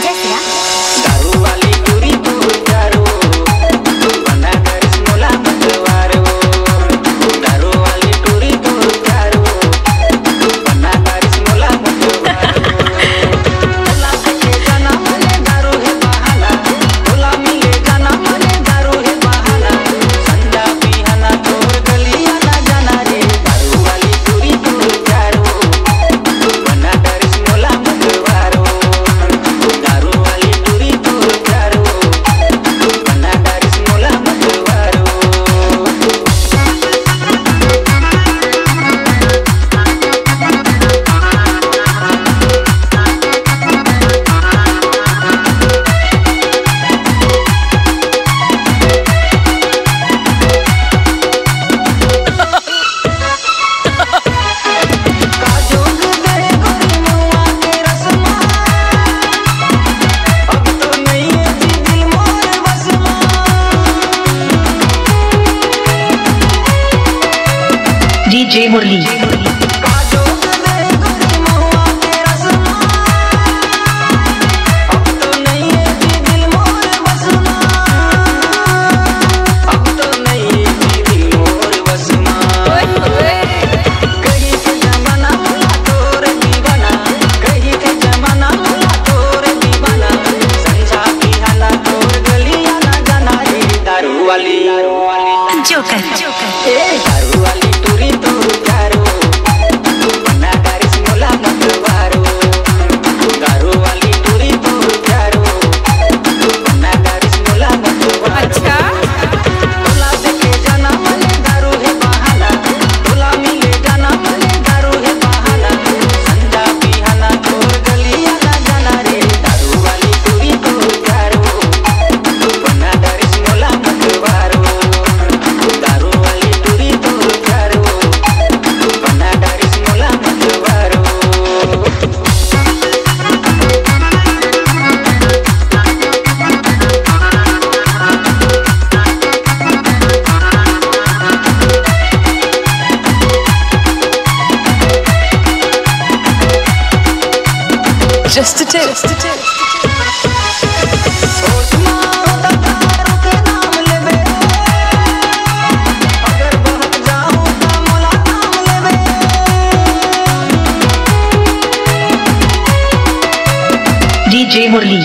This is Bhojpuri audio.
जसरा दारू वाली पूरी दारू बना कर मोला मतवारो दारू वाली पूरी दारू बना कर मोला मतवारो भोला के जाना मने दारू है बहाना भोला मिले जाना मने दारू है बहाना संडा पिहाना तोर गलिया ना जाना रे दारू वाली पूरी दारू बना कर मोला मतवारो दारू वाली पूरी दारू बना कर मोला मतवारो काजोग दे गोरी मुआ के रसमा अब तो नहीं है जी दिल मोर बसमा डीजे मुरली काजोग दे गोरी मुआ के रसमा अब तो नहीं है जी दिल मोर बसमा अब तो नहीं है जी दिल मोर बसमा कहीं के जमाना मुला तोर दीवाना कहीं के जमाना मुला तोर दीवाना संजा पिहाना तोर गलिया ना जाना रे दारू वाली जोकर ए दारू वाली टूरी तो दारू बना कर मोला मतवारो दारू वाली टूरी तो दारू बना कर मोला मतवारो भोला देखे जाना मने दारू है बहाना भोला मिले जाना मने दारू है बहाना संडा पिहाना तोर गलिया ना जाना रे दारू वाली टूरी तो दारू बना कर मोला मतवारो दारू वाली टूरी तो दारू बना कर मोला मतवारो जस्ट टिप होशमा होता दारू के नाम लेबे अगर बहक जाऊं तो मोला नाम लेबे डीजे मुरली